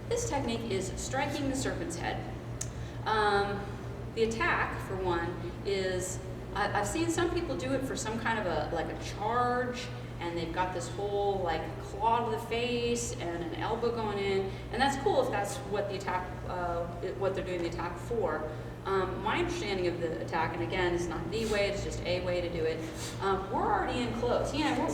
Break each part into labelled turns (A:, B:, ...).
A: This technique is striking the serpent's head. The attack, for one, is, I've seen some people do it for some kind of a charge, and they've got this whole claw to the face and an elbow going in, and that's cool if that's what the attack, what they're doing the attack for. My understanding of the attack, and again, it's not the way, it's just a way to do it. We're already in close. Yeah, we're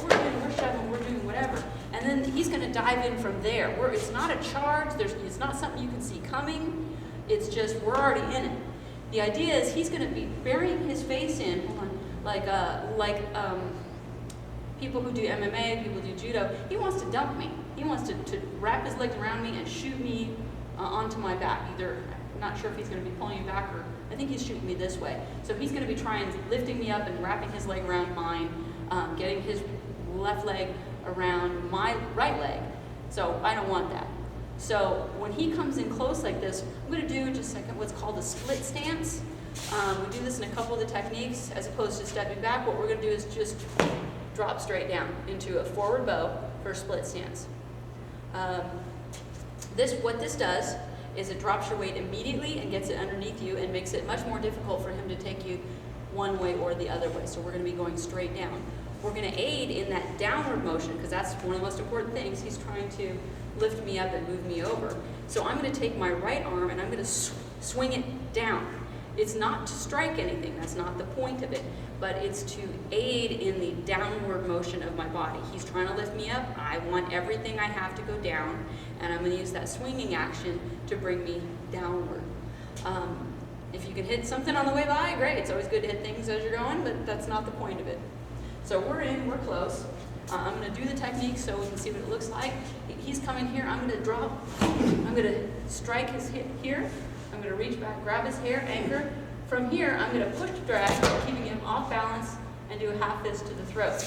A: shoving, we're doing whatever. And then he's going to dive in from there. It's not a charge, it's not something you can see coming. It's just, we're already in it. The idea is he's going to be burying his face in, like people who do MMA, people who do judo. He wants to dump me. He wants to wrap his legs around me and shoot me onto my back. Either, I'm not sure if he's going to be pulling me back, or I think he's shooting me this way. So he's going to be lifting me up and wrapping his leg around mine, getting his left leg around my right leg. So I don't want that. So when he comes in close like this, I'm going to do just like what's called a split stance. We do this in a couple of the techniques as opposed to stepping back. What we're going to do is just drop straight down into a forward bow for a split stance. What this does is it drops your weight immediately and gets it underneath you and makes it much more difficult for him to take you one way or the other way. So we're going to be going straight down. We're going to aid in that downward motion because that's one of the most important things. He's trying to lift me up and move me over. So I'm going to take my right arm and I'm going to swing it down. It's not to strike anything, that's not the point of it, but it's to aid in the downward motion of my body. He's trying to lift me up, I want everything I have to go down, and I'm going to use that swinging action to bring me downward. If you can hit something on the way by, great. It's always good to hit things as you're going, but that's not the point of it. So we're close. I'm going to do the technique so we can see what it looks like. He's coming here, I'm going to drop, I'm going to strike his hip here. I'm going to reach back, grab his hair, anchor. From here, I'm going to push drag, keeping him off balance, and do a half fist to the throat.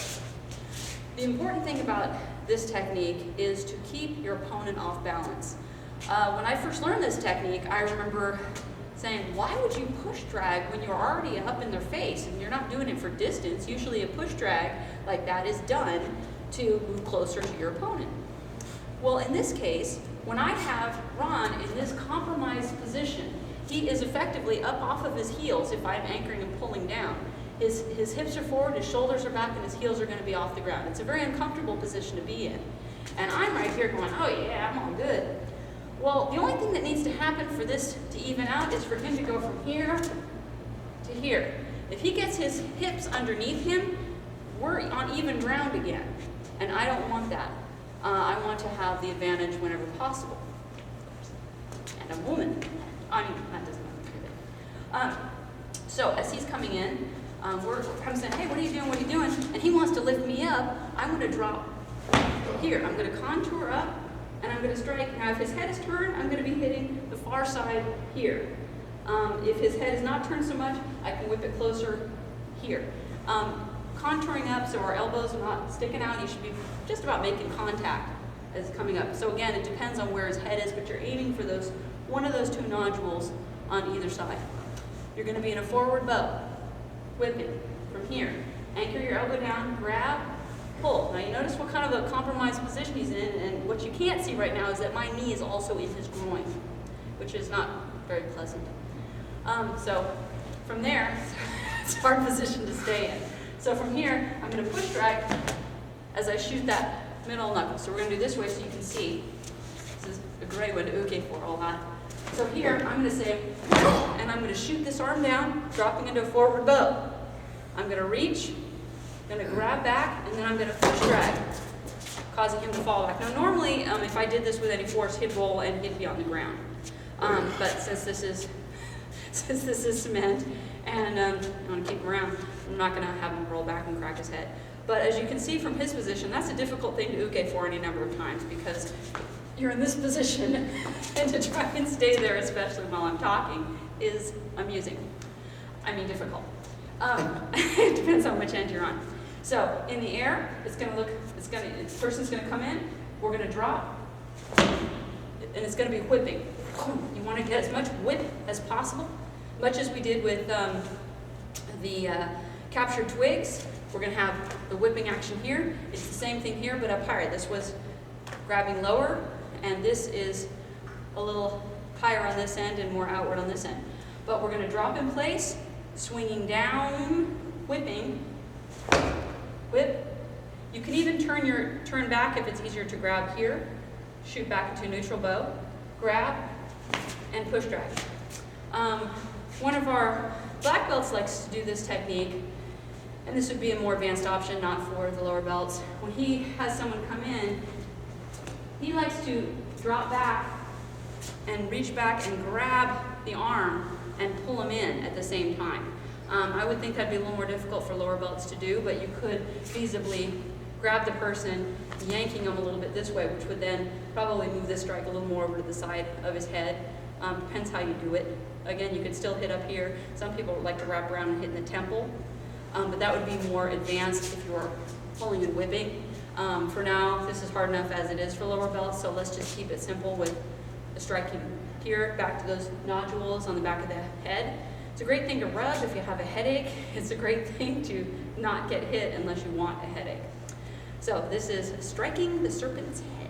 A: The important thing about this technique is to keep your opponent off balance. When I first learned this technique, I remember saying, why would you push drag when you're already up in their face and you're not doing it for distance? Usually a push drag like that is done to move closer to your opponent. Well, in this case, when I have Ron in this compromised position, he is effectively up off of his heels if I'm anchoring and pulling down. His hips are forward, his shoulders are back, and his heels are going to be off the ground. It's a very uncomfortable position to be in. And I'm right here going, oh yeah, I'm all good. Well, the only thing that needs to happen for this to even out is for him to go from here to here. If he gets his hips underneath him, we're on even ground again. And I don't want that. I want to have the advantage whenever possible. And a woman. I mean, that doesn't matter. So as he's coming in, I'm saying, hey, what are you doing? What are you doing? And he wants to lift me up. I'm going to drop here. I'm going to contour up, and I'm going to strike. Now, if his head is turned, I'm going to be hitting the far side here. If his head is not turned so much, I can whip it closer here. Contouring up so our elbows are not sticking out. You should be just about making contact as coming up. So again, it depends on where his head is, but you're aiming for one of those two nodules on either side. You're going to be in a forward bow, whipping from here. Anchor your elbow down, grab, pull. Now you notice what kind of a compromised position he's in, and what you can't see right now is that my knee is also in his groin, which is not very pleasant. So from there, it's a hard position to stay in. So from here, I'm going to push drag as I shoot that middle knuckle. So we're going to do this way so you can see. This is a great one to uke for a lot. So here, I'm going to say, and I'm going to shoot this arm down, dropping into a forward bow. I'm going to reach, going to grab back, and then I'm going to push drag, causing him to fall back. Now normally, if I did this with any force, he'd roll and he'd be on the ground. But since this is cement, and I want to keep him around, I'm not going to have him roll back and crack his head. But as you can see from his position, that's a difficult thing to uke for any number of times because you're in this position, and to try and stay there, especially while I'm talking, is amusing. I mean difficult. It depends on which end you're on. So in the air, this person's going to come in, we're going to drop, and it's going to be whipping. You want to get as much whip as possible, much as we did with the captured twigs. We're going to have the whipping action here. It's the same thing here, but up higher. This was grabbing lower, and this is a little higher on this end and more outward on this end. But we're going to drop in place, swinging down, whipping, whip. You can even turn back if it's easier to grab here, shoot back into a neutral bow, grab, and push drag. One of our black belts likes to do this technique, and this would be a more advanced option, not for the lower belts. When he has someone come in, he likes to drop back and reach back and grab the arm and pull him in at the same time. I would think that'd be a little more difficult for lower belts to do, but you could feasibly grab the person, yanking them a little bit this way, which would then probably move this strike a little more over to the side of his head. Depends how you do it. Again, you could still hit up here. Some people like to wrap around and hit in the temple, but that would be more advanced if you were pulling and whipping. For now, this is hard enough as it is for lower belts, so let's just keep it simple with the striking here, back to those nodules on the back of the head. It's a great thing to rub if you have a headache. It's a great thing to not get hit unless you want a headache. So this is striking the serpent's head.